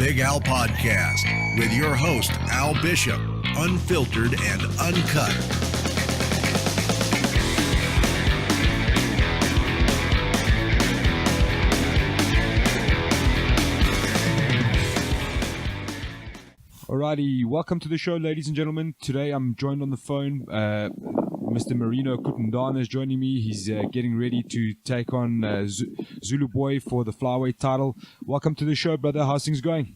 Big Al Podcast with your host, Al Bishop, unfiltered and uncut. Alrighty, welcome to the show, ladies and gentlemen. Today I'm joined on the phone. Mr. Marino Cutendana is joining me. He's getting ready to take on ZULUBOY for the Flyweight title. Welcome to the show, brother. How's things going?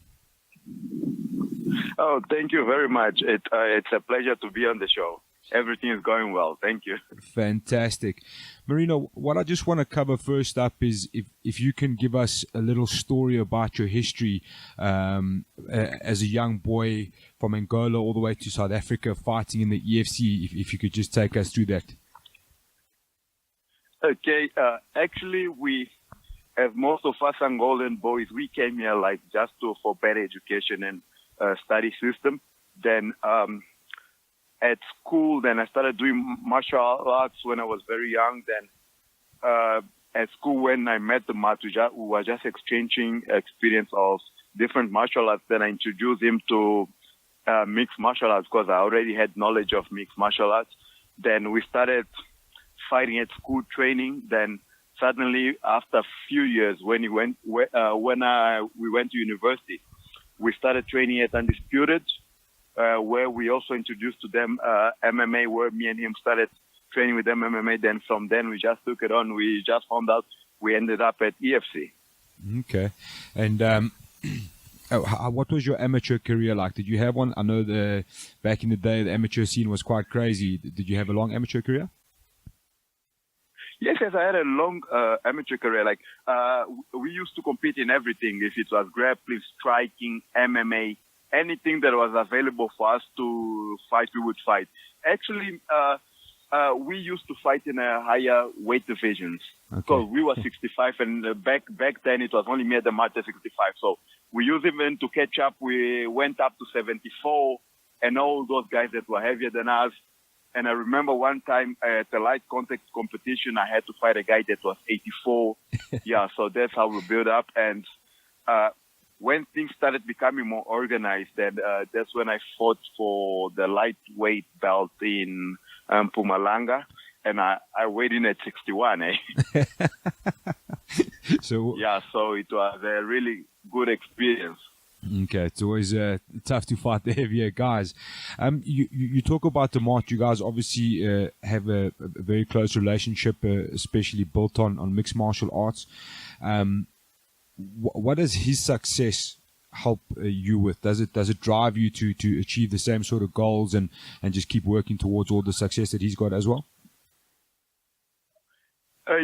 Oh, thank you very much. It's a pleasure to be on the show. Everything is going well. Thank you. Fantastic. Marino, what I just want to cover first up is if you can give us a little story about your history as a young boy from Angola all the way to South Africa fighting in the EFC, if you could just take us through that. Okay. Actually, we, as most of us Angolan boys, we came here like just for better education and study system. Then at school, then I started doing martial arts when I was very young. Then at school, when I met the mat, we were just exchanging experience of different martial arts. Then I introduced him to mixed martial arts because I already had knowledge of mixed martial arts. Then we started fighting at school training. Then suddenly, after a few years, when we went to university, we started training at Undisputed, where we also introduced to them MMA, where me and him started training with them MMA. Then from then, we just took it on. We just found out we ended up at EFC. Okay. And what was your amateur career like? Did you have one? I know back in the day, the amateur scene was quite crazy. Did you have a long amateur career? Yes, I had a long amateur career. Like we used to compete in everything. If it was grappling, striking, MMA, anything that was available for us to fight, we would fight. Actually, we used to fight in a higher weight divisions. Because we were 65, and back then it was only me at the mat at 65. So we used even to catch up. We went up to 74, and all those guys that were heavier than us. And I remember one time at a light contact competition, I had to fight a guy that was 84. Yeah, so that's how we built up. And when things started becoming more organized, then that's when I fought for the lightweight belt in Mpumalanga. And I weighed in at 61, eh? So it was a really good experience. Okay, it's always tough to fight the heavier guys. You talk about the Mart. You guys obviously have a very close relationship, especially built on mixed martial arts. What does his success help you with? Does it drive you to achieve the same sort of goals and just keep working towards all the success that he's got as well?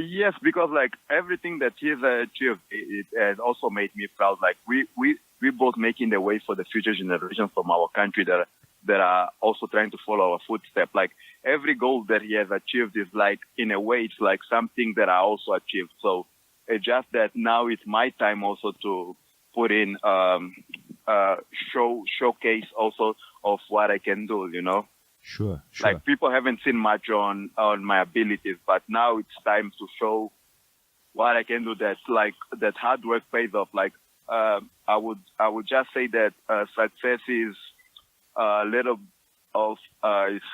Yes, because like everything that he's achieved, it has also made me proud. Like we both making the way for the future generations from our country that are also trying to follow our footsteps. Like every goal that he has achieved is like, in a way, it's like something that I also achieved. So it's just that now it's my time also to put in showcase also of what I can do, you know. Sure. Like people haven't seen much on my abilities, but now it's time to show what I can do. That hard work pays off. Like I would just say that success is a little of it's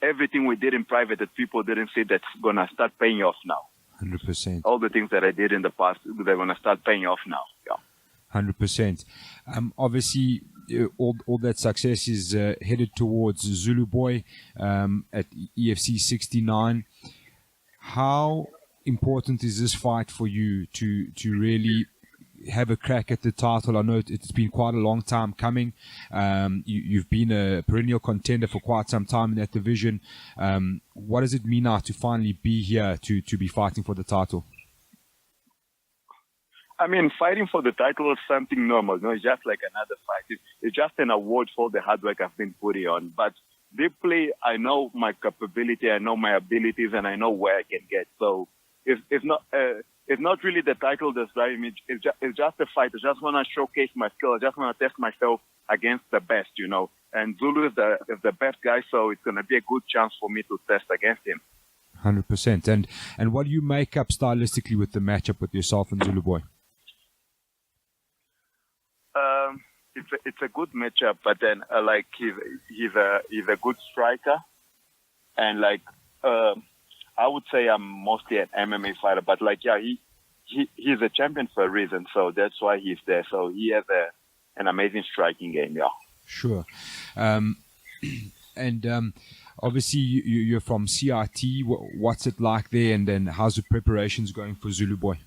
everything we did in private that people didn't see that's gonna start paying off now. 100%. All the things that I did in the past, they're gonna start paying off now. Yeah. 100%. Obviously, all that success is headed towards ZULUBOY at EFC 69. How important is this fight for you to really have a crack at the title? I know it's been quite a long time coming. You've been a perennial contender for quite some time in that division. What does it mean now to finally be here to be fighting for the title? I mean, fighting for the title is something normal. You know, it's just like another fight. It's just an award for the hard work I've been putting on. But deeply, I know my capability, I know my abilities, and I know where I can get. So it's not really the title that's driving me. It's just a fight. I just want to showcase my skill. I just want to test myself against the best, you know. And Zulu is the best guy, so it's going to be a good chance for me to test against him. 100%. And what do you make up stylistically with the matchup with yourself and ZULUBOY? it's a good matchup, but then like he's a good striker, and like I would say I'm mostly an MMA fighter, but like he's a champion for a reason, so that's why he's there. So he has an amazing striking game, yeah. Sure. And obviously you're from CRT. What's it like there, and then how's the preparations going for ZULUBOY?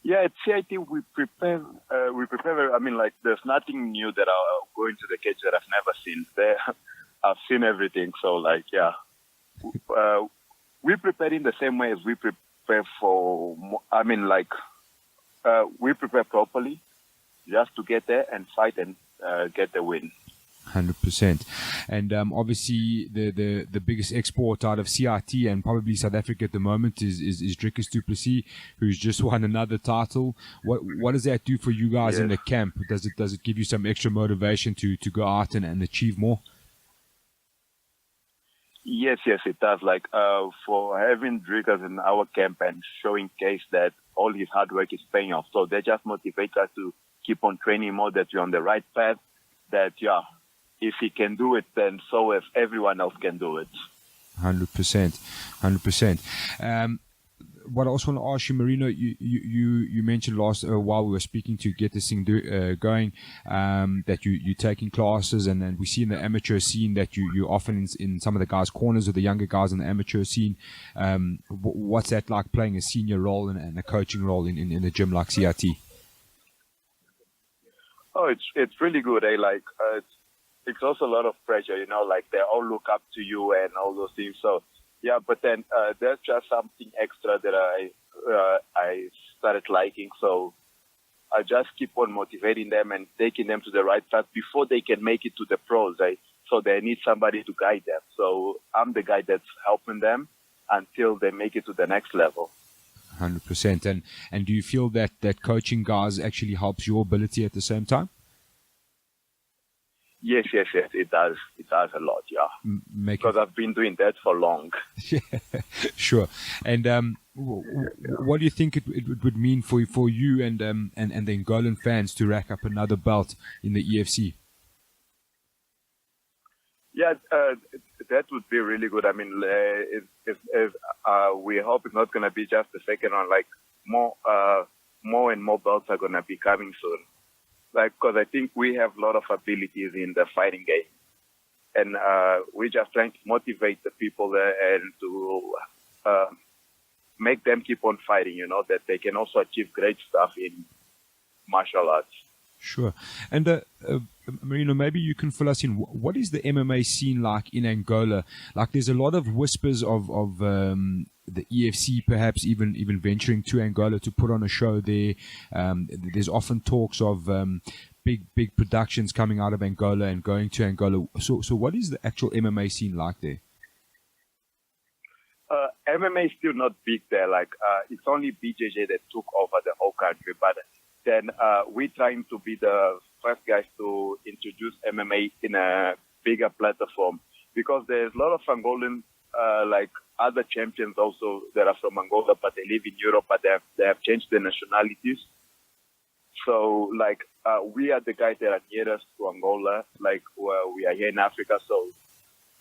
Yeah, at CIT we prepare. I mean, like there's nothing new that I'll go into the cage that I've never seen. There, I've seen everything. So like, yeah, we prepare in the same way as we prepare for. I mean, like we prepare properly, just to get there and fight and get the win. 100%. And obviously the biggest export out of CRT and probably South Africa at the moment is Dricus du Plessis, who's just won another title. What does that do for you guys in the camp? Does it give you some extra motivation to go out and achieve more? Yes, it does. Like for having Dricus in our camp and showing case that all his hard work is paying off. So they just motivate us to keep on training more, that you're on the right path, that if he can do it, then so if everyone else can do it. 100%. What I also want to ask you, Marino, you mentioned while we were speaking to get this thing going, that you're taking classes, and then we see in the amateur scene that you're often in some of the guys' corners or the younger guys in the amateur scene. What's that like, playing a senior role and a coaching role in a gym like CRT? Oh, it's really good. Like it's also a lot of pressure, like they all look up to you and all those things. So yeah, but then there's just something extra that I started liking. So I just keep on motivating them and taking them to the right path before they can make it to the pros. So they need somebody to guide them. So I'm the guy that's helping them until they make it to the next level. 100%. And do you feel that coaching guys actually helps your ability at the same time? Yes, it does. It does a lot, yeah. Because I've been doing that for long. Yeah, sure. And what do you think it would mean for you and the Angolan fans to rack up another belt in the EFC? Yeah, that would be really good. I mean, we hope it's not going to be just the second one. Like more and more belts are going to be coming soon. Like, because I think we have a lot of abilities in the fighting game, and we're just trying to motivate the people there and to make them keep on fighting. That they can also achieve great stuff in martial arts. Sure. And Marino, maybe you can fill us in. What is the MMA scene like in Angola? Like, there's a lot of whispers of the EFC perhaps even venturing to Angola to put on a show there. There's often talks of big productions coming out of Angola and going to Angola. So what is the actual MMA scene like there? MMA is still not big there. Like it's only BJJ that took over the whole country. But then we're trying to be the first guys to introduce MMA in a bigger platform, because there's a lot of Angolan like other champions also that are from Angola, but they live in Europe, but they have changed their nationalities. So like we are the guys that are nearest to Angola, like we are here in Africa. So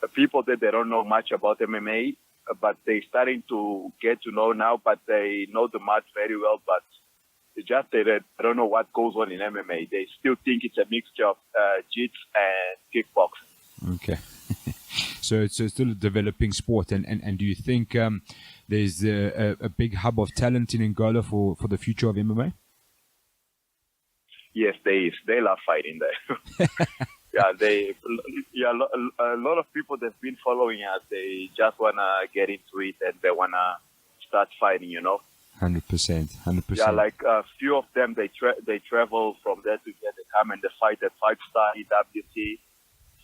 the people that they don't know much about MMA, but they're starting to get to know now, but they know the match very well, but they don't know what goes on in MMA. They still think it's a mixture of jiu-jitsu and kickboxing. Okay. So it's still a developing sport. And do you think there's a big hub of talent in Angola for the future of MMA? Yes, there is. They love fighting there. A lot of people that've been following us, they just want to get into it and they want to start fighting, 100%. Yeah, like a few of them, they travel from there to get they come and they fight at 5-star EWC.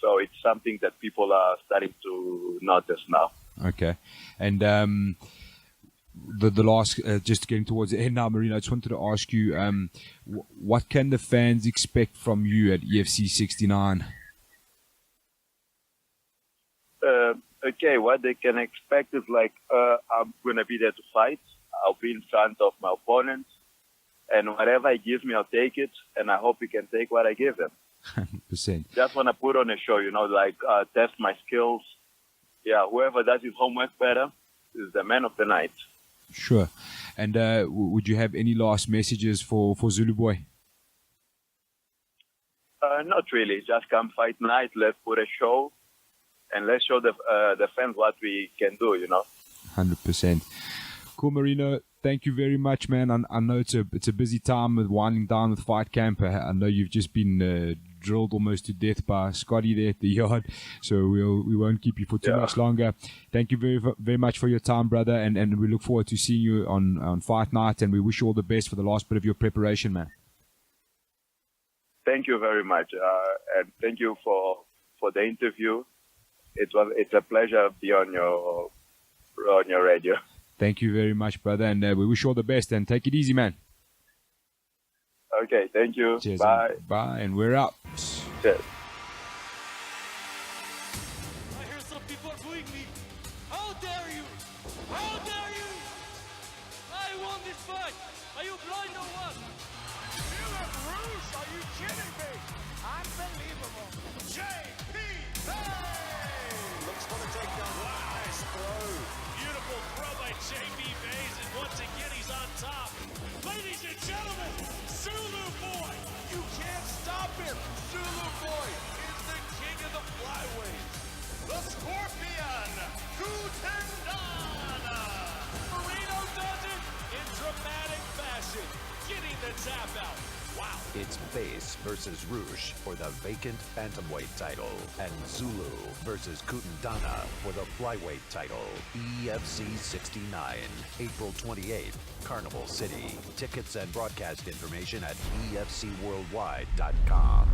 So it's something that people are starting to notice now. Okay. And the last, just getting towards the end now, Marino, I just wanted to ask you, what can the fans expect from you at EFC 69? Okay, what they can expect is like I'm going to be there to fight. I'll be in front of my opponents. and whatever he gives me, I'll take it, and I hope he can take what I give him. 100%. Just want to put on a show, like test my skills. Yeah, whoever does his homework better is the man of the night. Sure. And would you have any last messages for ZULUBOY? Not really. Just come fight night. Let's put a show, and let's show the fans what we can do. 100%. Cool, Marino. Thank you very much, man. I know it's a busy time with winding down with fight camp. I know you've just been drilled almost to death by Scotty there at the yard, so we won't keep you for too much longer. Thank you very very much for your time, brother, and we look forward to seeing you on fight night, and we wish you all the best for the last bit of your preparation, man. Thank you very much, and thank you for the interview. It's a pleasure to be on your radio. Thank you very much, brother, and we wish you all the best, and take it easy, man. Okay, thank you. Cheers, bye. Bye, and we're out. Cheers. I hear some people are booing me. How dare you? How dare you? I won this fight. Are you blind or what? Philip Rouge, are you kidding me? Unbelievable. JP looks for the takedown. Nice throw. Beautiful throw by JB Bays, and once again he's on top. Ladies and gentlemen, ZULUBOY. You can't stop him. ZULUBOY is the king of the flyweight. The Scorpion, Cutendana. Marino does it in dramatic fashion, getting the tap out. Wow. It's Bass versus Rouge for the vacant bantamweight title, and Zulu versus Cutendana for the flyweight title. EFC 69, April 28th, Carnival City. Tickets and broadcast information at efcworldwide.com.